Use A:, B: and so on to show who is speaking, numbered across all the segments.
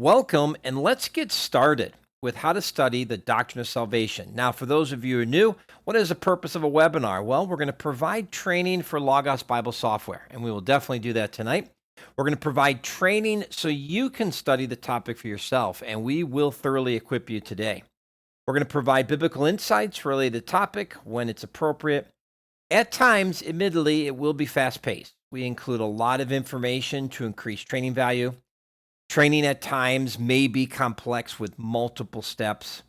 A: Welcome, and let's get started with how to study the doctrine of salvation. Now, for those of you who are new, what is the purpose of a webinar? Well, we're going to provide training for Logos Bible software, and we will definitely do that tonight. We're going to provide training so you can study the topic for yourself, and we will thoroughly equip you today. We're going to provide biblical insights related to the topic when it's appropriate. At times, admittedly, it will be fast-paced. We include a lot of information to increase training value. Training at times may be complex with multiple steps.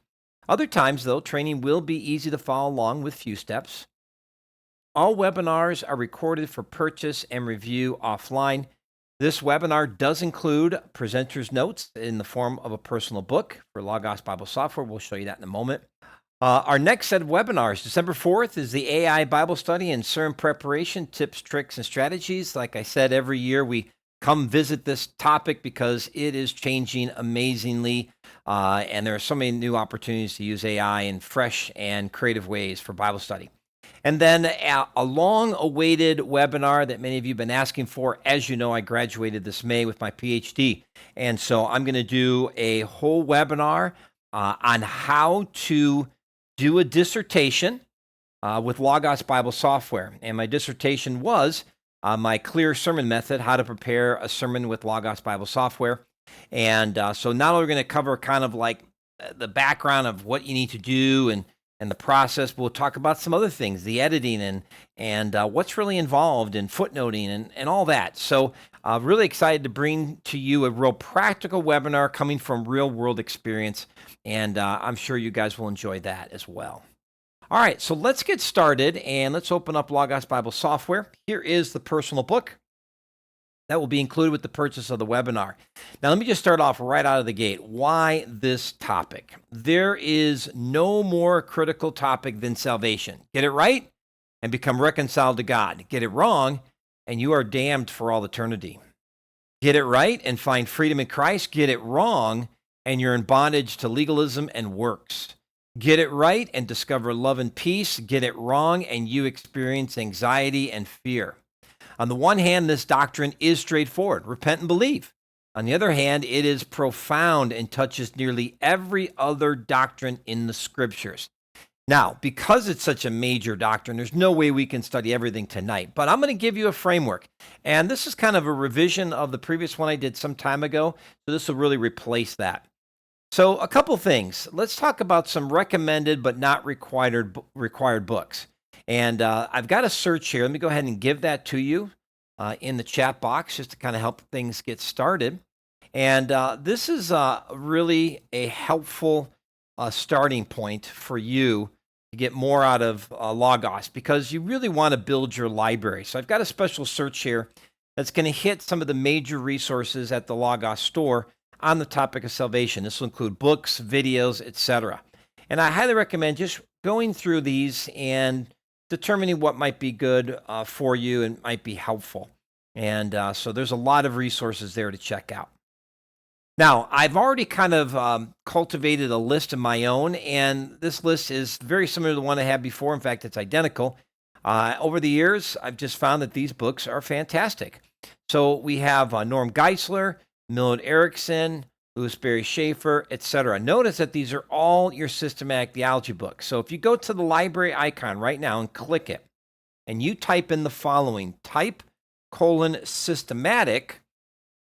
A: Other times, though, training will be easy to follow along with few steps. All webinars are recorded for purchase and review offline. This webinar does include presenter's notes in the form of a personal book for Logos Bible software. We'll show you that in a moment. Our next set of webinars, December 4th, is the AI Bible study and sermon preparation, tips, tricks, and strategies. Like I said, every year we come visit this topic because it is changing amazingly, and there are so many new opportunities to use AI in fresh and creative ways for Bible study. And then a long-awaited webinar that many of you have been asking for. As you know, I graduated this May with my PhD, and so I'm going to do a whole webinar on how to do a dissertation with Logos Bible software. And my dissertation was my clear sermon method, how to prepare a sermon with Logos Bible software. And so not only are we going to cover kind of like the background of what you need to do and the process, but we'll talk about some other things, the editing and what's really involved in footnoting and all that. So really excited to bring to you a real practical webinar coming from real world experience. And I'm sure you guys will enjoy that as well. All right, so let's get started and let's open up Logos Bible software. Here is the personal book that will be included with the purchase of the webinar. Now, let me just start off right out of the gate. Why this topic? There is no more critical topic than salvation. Get it right and become reconciled to God. Get it wrong and you are damned for all eternity. Get it right and find freedom in Christ. Get it wrong and you're in bondage to legalism and works. Get it right and discover love and peace. Get it wrong and you experience anxiety and fear. On the one hand, this doctrine is straightforward. Repent and believe. On the other hand, it is profound and touches nearly every other doctrine in the scriptures. Now, because it's such a major doctrine, there's no way we can study everything tonight, but I'm going to give you a framework. And this is kind of a revision of the previous one I did some time ago, so this will really replace that. So a couple things. Let's talk about some recommended but not required books. And I've got a search here. Let me go ahead and give that to you in the chat box just to kind of help things get started. And this is really a helpful starting point for you to get more out of Logos because you really want to build your library. So I've got a special search here that's going to hit some of the major resources at the Logos store on the topic of salvation. This will include books, videos, etc. And I highly recommend just going through these and determining what might be good for you and might be helpful. And so there's a lot of resources there to check out. Now, I've already kind of cultivated a list of my own, and this list is very similar to the one I had before. In fact, it's identical. Over the years, I've just found that these books are fantastic. So we have Norm Geisler, Millard Erickson, Louis Barry Schaeffer, etc. Notice that these are all your systematic theology books. So if you go to the library icon right now and click it, and you type in the following, _systematic,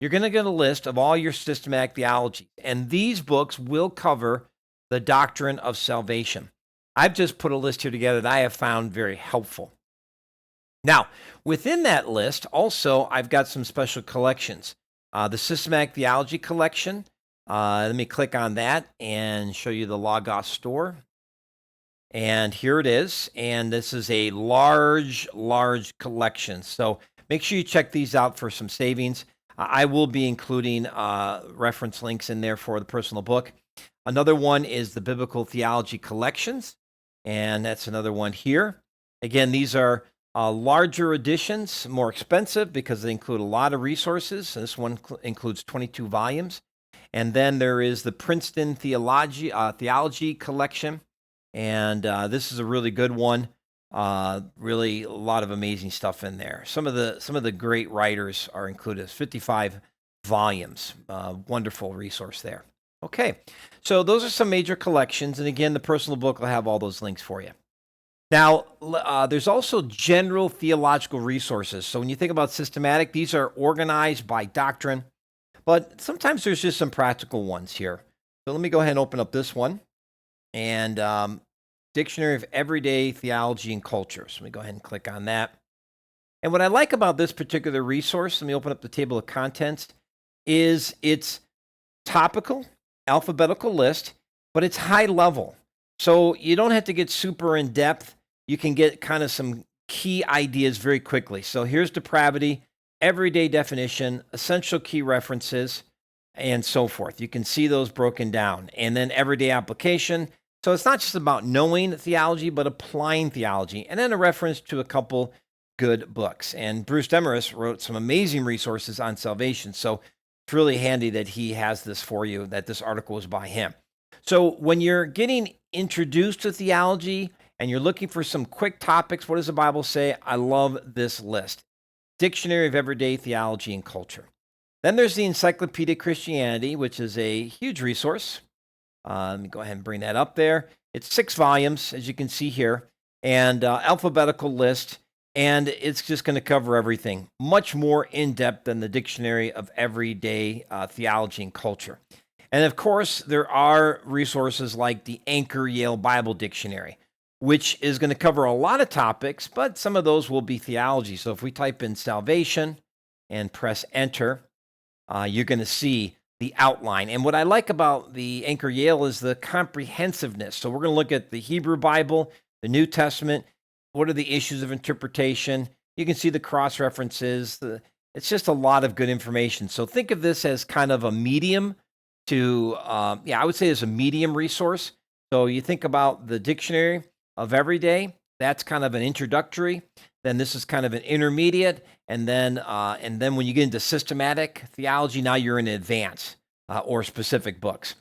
A: you're going to get a list of all your systematic theology. And these books will cover the doctrine of salvation. I've just put a list here together that I have found very helpful. Now, within that list, also, I've got some special collections. The Systematic Theology Collection, let me click on that and show you the Logos store. And here it is. And this is a large collection. So make sure you check these out for some savings. I will be including reference links in there for the personal book. Another one is the Biblical Theology Collections. And that's another one here. Again, these are larger editions, more expensive because they include a lot of resources. This one includes 22 volumes. And then there is the Princeton Theology Collection. And this is a really good one. Really a lot of amazing stuff in there. Some of the great writers are included. 55 volumes. Wonderful resource there. Okay, so those are some major collections. And again, the personal book will have all those links for you. Now, there's also general theological resources. So when you think about systematic, these are organized by doctrine, but sometimes there's just some practical ones here. So let me go ahead and open up this one and Dictionary of Everyday Theology and Culture. So let me go ahead and click on that. And what I like about this particular resource, let me open up the table of contents, is it's topical, alphabetical list, but it's high level. So you don't have to get super in depth. You can get kind of some key ideas very quickly. So here's depravity, everyday definition, essential key references, and so forth. You can see those broken down. And then everyday application. So it's not just about knowing theology, but applying theology. And then a reference to a couple good books. And Bruce Demarest wrote some amazing resources on salvation. So it's really handy that he has this for you, that this article is by him. So when you're getting introduced to theology and you're looking for some quick topics, what does the Bible say? I love this list. Dictionary of Everyday Theology and Culture. Then there's the Encyclopedia Christianity, which is a huge resource. Let me go ahead and bring that up there. It's 6 volumes, as you can see here, and alphabetical list. And it's just going to cover everything, much more in depth than the Dictionary of Everyday Theology and Culture. And of course, there are resources like the Anchor Yale Bible Dictionary, which is going to cover a lot of topics, but some of those will be theology. So if we type in salvation and press enter, you're going to see the outline. And what I like about the Anchor Yale is the comprehensiveness. So we're going to look at the Hebrew Bible, the New Testament. What are the issues of interpretation? You can see the cross references. It's just a lot of good information. So think of this as kind of a medium to, I would say it's a medium resource. So you think about the Dictionary of Everyday, that's kind of an introductory. Then this is kind of an intermediate. And then when you get into systematic theology, now you're in advanced or specific books.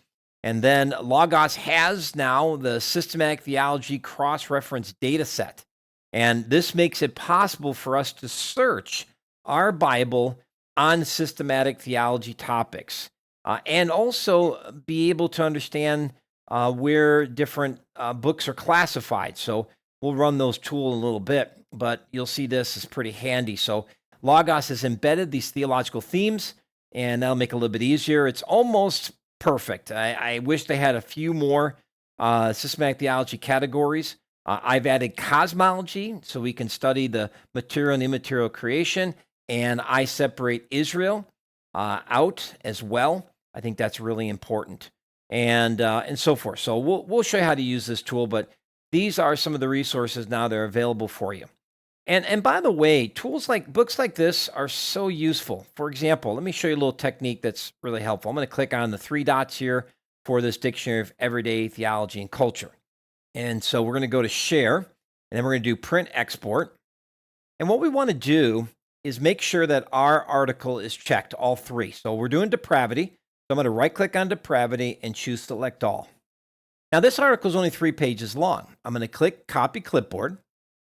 A: And then Logos has now the systematic theology cross-reference data set. And this makes it possible for us to search our Bible on systematic theology topics and also be able to understand where different books are classified. So we'll run those tools in a little bit, but you'll see this is pretty handy. So Logos has embedded these theological themes, and that'll make it a little bit easier. It's almost perfect. I wish they had a few more systematic theology categories. I've added cosmology so we can study the material and immaterial creation, and I separate Israel out as well. I think that's really important, and so forth. So we'll show you how to use this tool, but these are some of the resources now that are available for you. And by the way, books like this are so useful. For example, let me show you a little technique that's really helpful. I'm going to click on the 3 dots here for this Dictionary of Everyday Theology and Culture. And so we're going to go to share, and then we're going to do print export. And what we want to do is make sure that our article is checked, all 3. So we're doing depravity. So I'm going to right click on depravity and choose select all. Now this article is only 3 pages long. I'm going to click copy clipboard.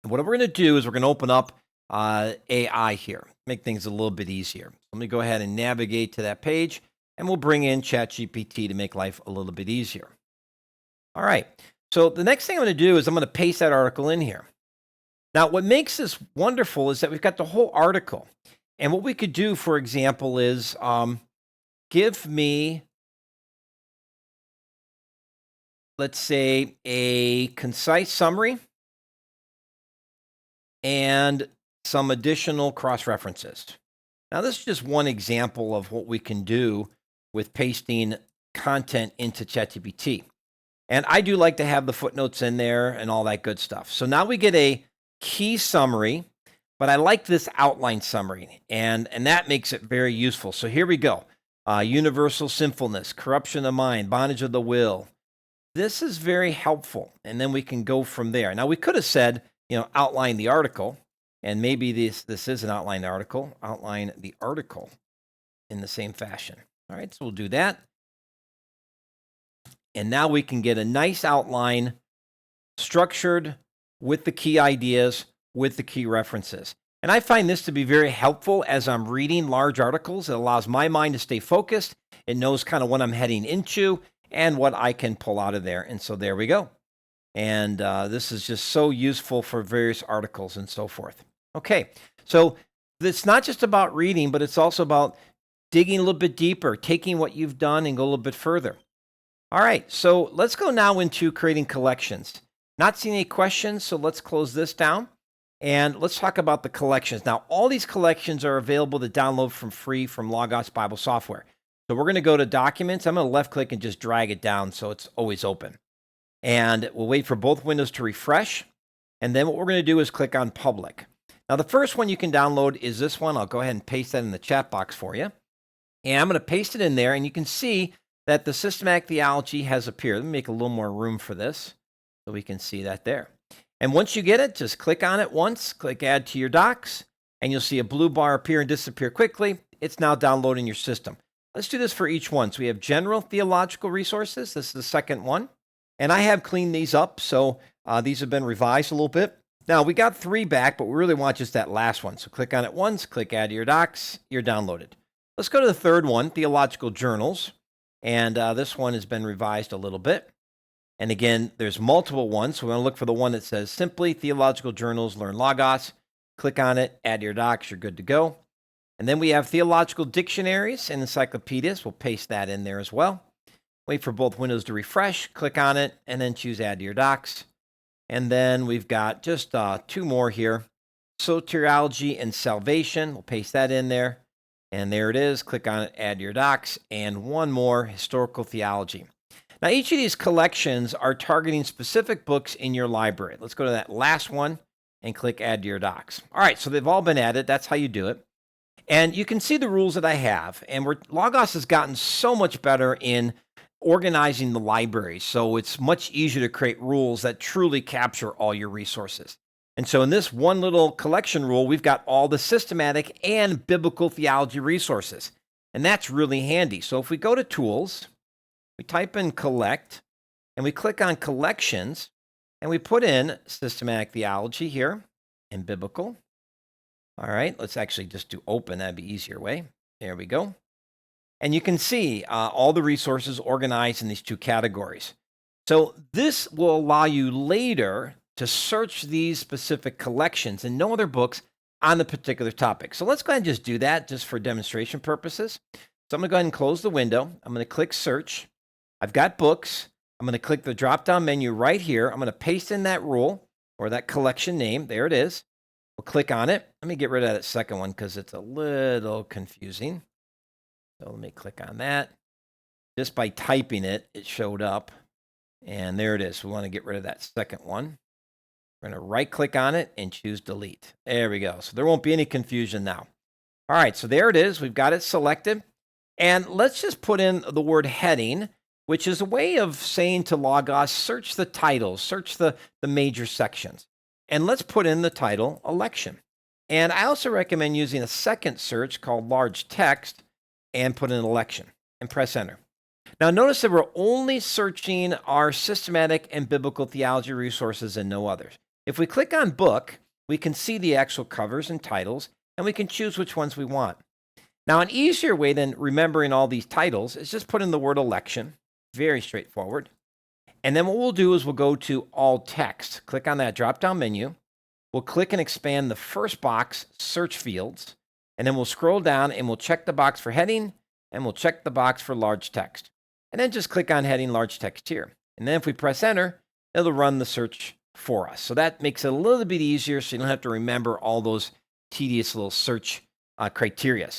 A: And what we're going to do is we're going to open up AI here, make things a little bit easier. Let me go ahead and navigate to that page, and we'll bring in ChatGPT to make life a little bit easier. All right. So the next thing I'm going to do is I'm going to paste that article in here. Now, what makes this wonderful is that we've got the whole article. And what we could do, for example, is give me, let's say, a concise summary and some additional cross-references. Now, this is just one example of what we can do with pasting content into ChatGPT. And I do like to have the footnotes in there and all that good stuff. So now we get a key summary, but I like this outline summary, and that makes it very useful. So here we go. Universal sinfulness, corruption of the mind, bondage of the will. This is very helpful, and then we can go from there. Now, we could have said, outline the article, and maybe this is an outline article. Outline the article in the same fashion. All right, so we'll do that. And now we can get a nice outline structured with the key ideas, with the key references. And I find this to be very helpful as I'm reading large articles. It allows my mind to stay focused. It knows kind of what I'm heading into and what I can pull out of there. And so there we go. And this is just so useful for various articles and so forth. Okay, so it's not just about reading, but it's also about digging a little bit deeper, taking what you've done and go a little bit further. All right, so let's go now into creating collections. Not seeing any questions, so let's close this down. And let's talk about the collections. Now, all these collections are available to download from free from Logos Bible software. So we're going to go to Documents. I'm going to left click and just drag it down so it's always open. And we'll wait for both windows to refresh. And then what we're going to do is click on Public. Now, the first one you can download is this one. I'll go ahead and paste that in the chat box for you. And I'm going to paste it in there, and you can see that the systematic theology has appeared. Let me make a little more room for this so we can see that there. And once you get it, just click on it once, click Add to your docs, and you'll see a blue bar appear and disappear quickly. It's now downloading your system. Let's do this for each one. So we have General Theological Resources. This is the second one. And I have cleaned these up, so these have been revised a little bit. Now, we got 3 back, but we really want just that last one. So click on it once, click Add to your docs, you're downloaded. Let's go to the third one, Theological Journals. And this one has been revised a little bit. And again, there's multiple ones. So we're going to look for the one that says simply Theological Journals, Learn Logos. Click on it, add your docs, you're good to go. And then we have Theological Dictionaries and Encyclopedias. We'll paste that in there as well. Wait for both windows to refresh, click on it, and then choose Add to your docs. And then we've got just 2 more here. Soteriology and Salvation. We'll paste that in there. And there it is. Click on it, add to your docs. And one more, Historical Theology. Now, each of these collections are targeting specific books in your library. Let's go to that last one and click Add to your docs. All right, so they've all been added. That's how you do it. And you can see the rules that I have. And Logos has gotten so much better in organizing the library. So it's much easier to create rules that truly capture all your resources. And so in this one little collection rule, we've got all the systematic and biblical theology resources. And that's really handy. So if we go to Tools, we type in Collect, and we click on Collections, and we put in Systematic Theology here and Biblical. All right, let's actually just do Open. That'd be easier way. There we go. And you can see all the resources organized in these 2 categories. So this will allow you later to search these specific collections and no other books on the particular topic. So let's go ahead and just do that just for demonstration purposes. So I'm going to go ahead and close the window. I'm going to click Search. I've got books. I'm going to click the drop-down menu right here. I'm going to paste in that rule or that collection name. There it is. We'll click on it. Let me get rid of that second one because it's a little confusing. So let me click on that. Just by typing it, it showed up. And there it is. We want to get rid of that second one. We're going to right-click on it and choose Delete. There we go. So there won't be any confusion now. All right, so there it is. We've got it selected. And let's just put in the word heading, which is a way of saying to Logos, search the titles, search the major sections. And let's put in the title, Election. And I also recommend using a second search called Large Text and put in Election and press Enter. Now notice that we're only searching our systematic and biblical theology resources and no others. If we click on Book, we can see the actual covers and titles, and we can choose which ones we want. Now, an easier way than remembering all these titles is just put in the word Election. Very straightforward. And then what we'll do is we'll go to All Text. Click on that drop-down menu. We'll click and expand the first box, Search Fields, and then we'll scroll down and we'll check the box for heading, and we'll check the box for large text. And then just click on heading large text here. And then if we press Enter, it'll run the search for us. So that makes it a little bit easier so you don't have to remember all those tedious little search criteria.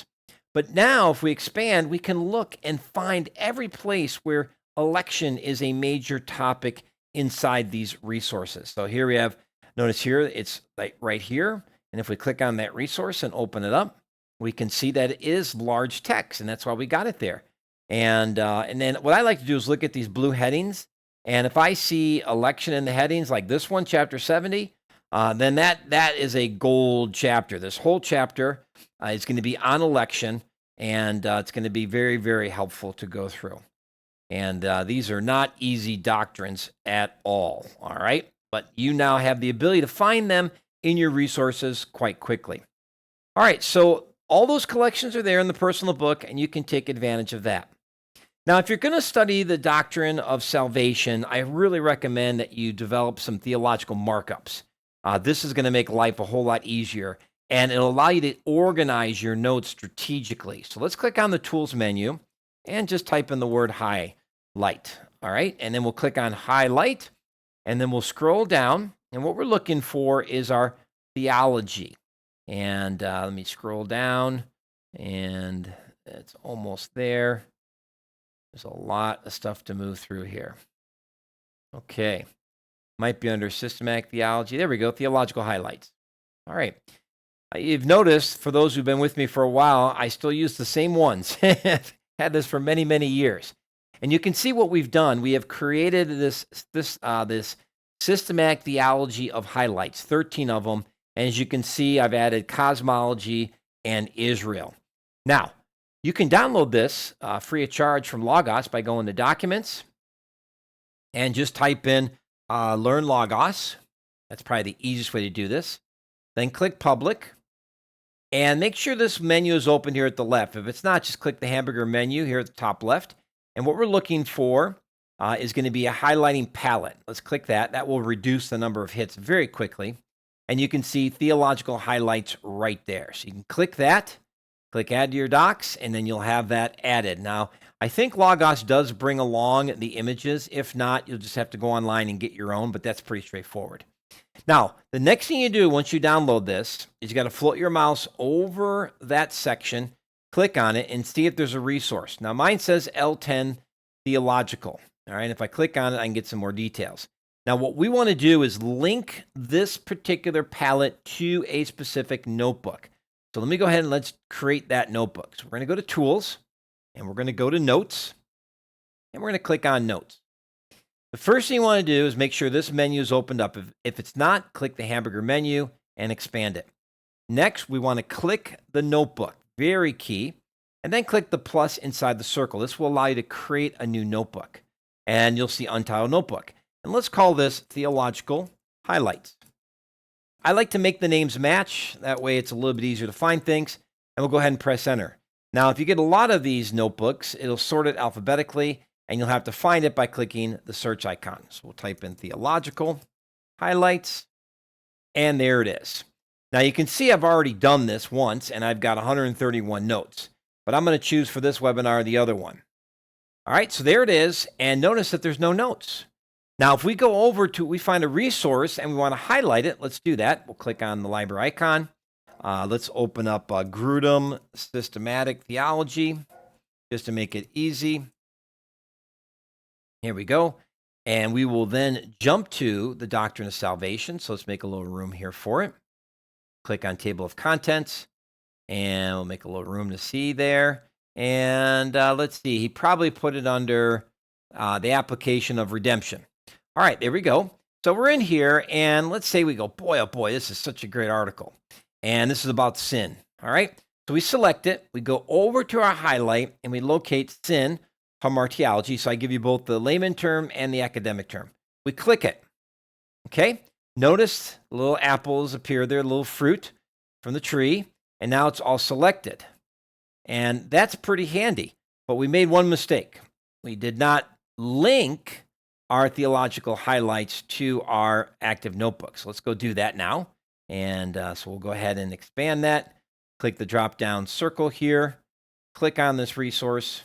A: But now if we expand, we can look and find every place where election is a major topic inside these resources. So here we have, notice here, it's like right here. And if we click on that resource and open it up, we can see that it is large text, and that's why we got it there. And then what I like to do is look at these blue headings. And if I see election in the headings, like this one, chapter 70, then that is a gold chapter. This whole chapter is going to be on election, and it's going to be very, very helpful to go through. And these are not easy doctrines at all right? But you now have the ability to find them in your resources quite quickly. All right, so all those collections are there in the personal book, and you can take advantage of that. Now, if you're going to study the doctrine of salvation, I really recommend that you develop some theological markups. This is going to make life a whole lot easier, and it'll allow you to organize your notes strategically. So let's click on the Tools menu and just type in the word highlight. All right, and then we'll click on highlight, and then we'll scroll down, and what we're looking for is our theology. And let me scroll down, and it's almost there. There's a lot of stuff to move through here. Okay. Might be under systematic theology. There we go. Theological highlights. All right. You've noticed, for those who've been with me for a while, I still use the same ones. Had this for many, many years. And you can see what we've done. We have created this systematic theology of highlights, 13 of them. And as you can see, I've added cosmology and Israel. Now, you can download this free of charge from Logos by going to Documents and just type in Learn Logos. That's probably the easiest way to do this. Then click Public, and make sure this menu is open here at the left. If it's not, just click the hamburger menu here at the top left. And what we're looking for is going to be a highlighting palette. Let's click that. That will reduce the number of hits very quickly. And you can see theological highlights right there. So you can click that. Click Add to your docs, and then you'll have that added. Now, I think Logos does bring along the images. If not, you'll just have to go online and get your own, but that's pretty straightforward. Now, the next thing you do once you download this is you got to float your mouse over that section, click on it, and see if there's a resource. Now, mine says L10 Theological. All right, if I click on it, I can get some more details. Now, what we want to do is link this particular palette to a specific notebook. So let me go ahead and let's create that notebook. So we're going to go to Tools, and we're going to go to Notes, and we're going to click on Notes. The first thing you want to do is make sure this menu is opened up. If it's not, click the hamburger menu and expand it. Next, we want to click the notebook, very key, and then click the plus inside the circle. This will allow you to create a new notebook, and you'll see Untitled Notebook. And let's call this Theological Highlights. I like to make the names match. That way it's a little bit easier to find things. And we'll go ahead and press Enter. Now, if you get a lot of these notebooks, it'll sort it alphabetically, and you'll have to find it by clicking the search icon. So we'll type in Theological Highlights, and there it is. Now, you can see I've already done this once, and I've got 131 notes. But I'm going to choose for this webinar the other one. All right, so there it is. And notice that there's no notes. Now, if we go over to, we find a resource and we want to highlight it, let's do that. We'll click on the library icon. Let's open up Grudem Systematic Theology, just to make it easy. Here we go. And we will then jump to the Doctrine of Salvation. So let's make a little room here for it. Click on Table of Contents, and we'll make a little room to see there. And let's see, he probably put it under the application of redemption. All right, there we go. So we're in here, and let's say we go, boy, oh boy, this is such a great article. And this is about sin. All right, so we select it. We go over to our highlight, and we locate sin, hamartiology. So I give you both the layman term and the academic term. We click it. Okay, notice little apples appear there, little fruit from the tree, and now it's all selected. And that's pretty handy. But we made one mistake. We did not link our theological highlights to our active notebook. So let's go do that now. And so we'll go ahead and expand that. Click the drop-down circle here. Click on this resource.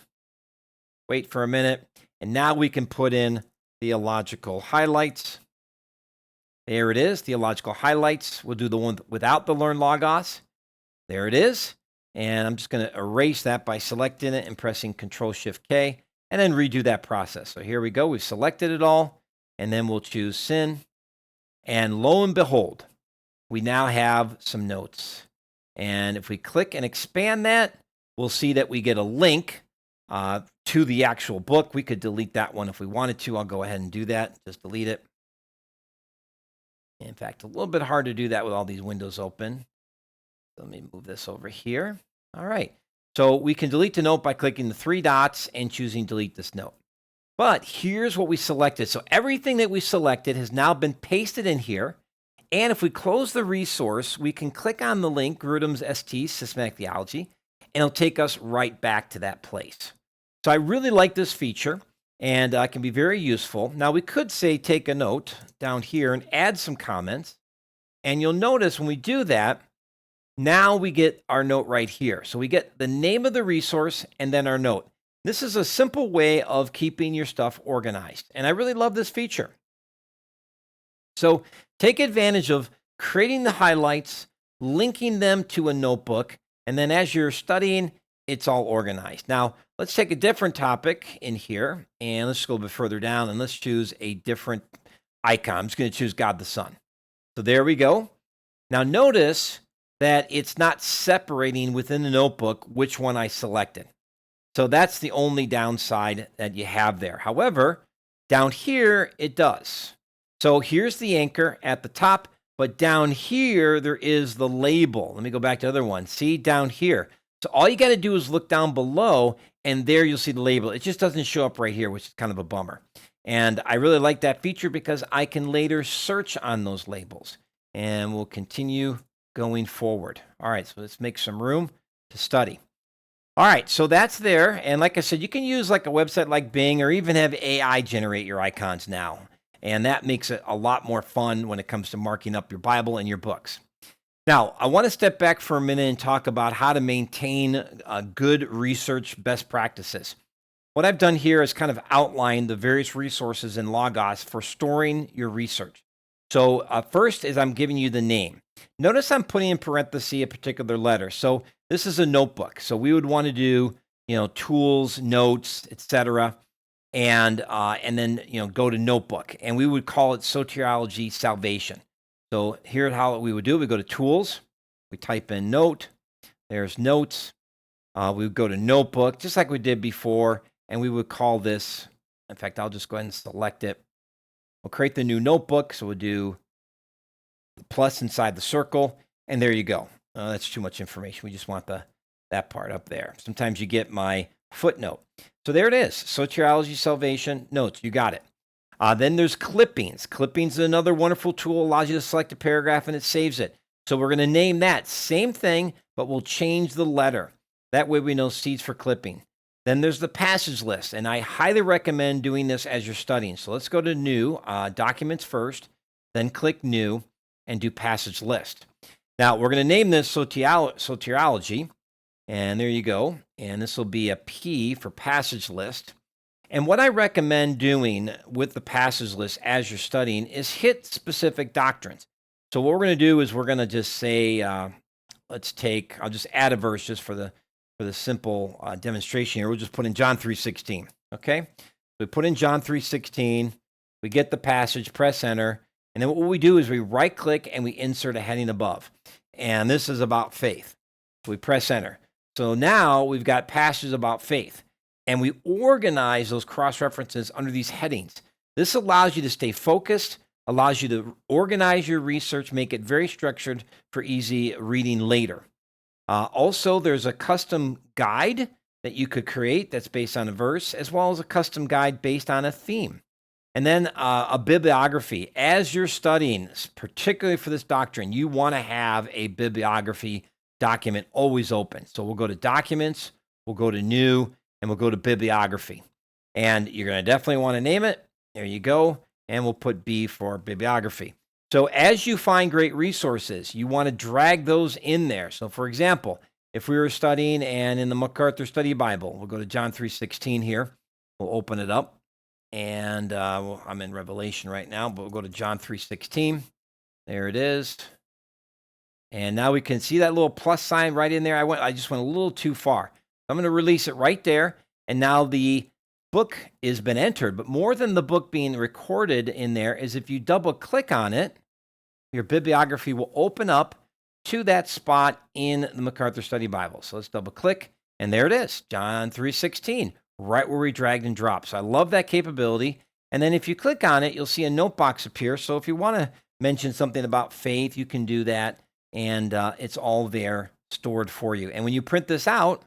A: Wait for a minute. And now we can put in theological highlights. There it is, theological highlights. We'll do the one without the Learn Logos. There it is. And I'm just going to erase that by selecting it and pressing Control-Shift-K. And then redo that process. So here we go. We've selected it all. And then we'll choose sin. And lo and behold, we now have some notes. And if we click and expand that, we'll see that we get a link to the actual book. We could delete that one if we wanted to. I'll go ahead and do that. Just delete it. In fact, a little bit hard to do that with all these windows open. Let me move this over here. All right. So we can delete the note by clicking the three dots and choosing delete this note. But here's what we selected. So everything that we selected has now been pasted in here, And if we close the resource, we can click on the link, Grudem's ST, Systematic Theology, and it'll take us right back to that place. So I really like this feature, and it can be very useful. Now, we could say take a note down here and add some comments. And you'll notice when we do that, now we get our note right here. So we get the name of the resource and then our note. This is a simple way of keeping your stuff organized. And I really love this feature. So take advantage of creating the highlights, linking them to a notebook, and then as you're studying, it's all organized. Now, let's take a different topic in here, and let's go a bit further down, and let's choose a different icon. I'm just going to choose God the Son. So there we go. Now notice that it's not separating within the notebook which one I selected. So that's the only downside that you have there. However, down here, it does. So here's the anchor at the top, but down here, there is the label. Let me go back to the other one. See down here. So all you got to do is look down below, and there you'll see the label. It just doesn't show up right here, which is kind of a bummer. And I really like that feature because I can later search on those labels. And we'll continue going forward. All right, so let's make some room to study. All right, so that's there. And like I said, you can use like a website like Bing or even have AI generate your icons now. And that makes it a lot more fun when it comes to marking up your Bible and your books. Now, I want to step back for a minute and talk about how to maintain good research best practices. What I've done here is kind of outline the various resources in Logos for storing your research. So first is I'm giving you the name. Notice I'm putting in parentheses a particular letter. So this is a notebook. So we would want to do, tools, notes, etc. And then, go to notebook. And we would call it Soteriology Salvation. So here's how we would do it. We go to tools. We type in note. There's notes. We would go to notebook, just like we did before. And we would call this, in fact, I'll just go ahead and select it. We'll create the new notebook. So we'll do the plus inside the circle. And there you go. That's too much information. We just want that part up there. Sometimes you get my footnote. So there it is. Soteriology, Salvation, notes. You got it. Then there's clippings. Clippings is another wonderful tool. Allows you to select a paragraph and it saves it. So we're going to name that. Same thing, but we'll change the letter. That way we know C's for clipping. Then there's the passage list, and I highly recommend doing this as you're studying. So let's go to New, Documents first, then click New, and do Passage List. Now, we're going to name this Soteriology, and there you go. And this will be a P for Passage List. And what I recommend doing with the passage list as you're studying is hit specific doctrines. So what we're going to do is we're going to just say, I'll just add a verse just for the simple demonstration here. We'll just put in John 3:16, okay? We put in John 3:16, we get the passage, press enter, and then what we do is we right-click and we insert a heading above. And this is about faith. We press enter. So now we've got passages about faith. And we organize those cross-references under these headings. This allows you to stay focused, allows you to organize your research, make it very structured for easy reading later. Also, there's a custom guide that you could create that's based on a verse, as well as a custom guide based on a theme. And then a bibliography. As you're studying, particularly for this doctrine, you want to have a bibliography document always open. So we'll go to Documents, we'll go to New, and we'll go to Bibliography. And you're going to definitely want to name it. There you go. And we'll put B for Bibliography. So as you find great resources, you want to drag those in there. So for example, if we were studying and in the MacArthur Study Bible, we'll go to John 3:16 here. We'll open it up. And I'm in Revelation right now, but we'll go to John 3:16. There it is. And now we can see that little plus sign right in there. I just went a little too far. I'm going to release it right there. And now the book has been entered. But more than the book being recorded in there is if you double click on it, your bibliography will open up to that spot in the MacArthur Study Bible. So let's double click. And there it is, John 3:16, right where we dragged and dropped. So I love that capability. And then if you click on it, you'll see a note box appear. So if you want to mention something about faith, you can do that. And it's all there stored for you. And when you print this out,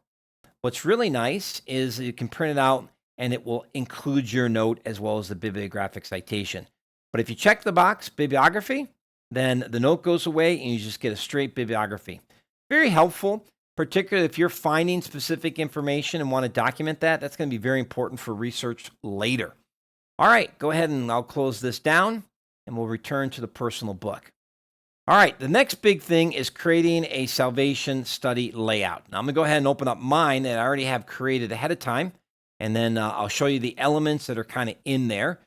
A: what's really nice is you can print it out and it will include your note as well as the bibliographic citation. But if you check the box, bibliography, Then the note goes away and you just get a straight bibliography. Very helpful, particularly if you're finding specific information and want to document that. That's going to be very important for research later. All right, go ahead and I'll close this down and we'll return to the personal book. All right, the next big thing is creating a salvation study layout. Now I'm going to go ahead and open up mine that I already have created ahead of time, and then I'll show you the elements that are kind of in there.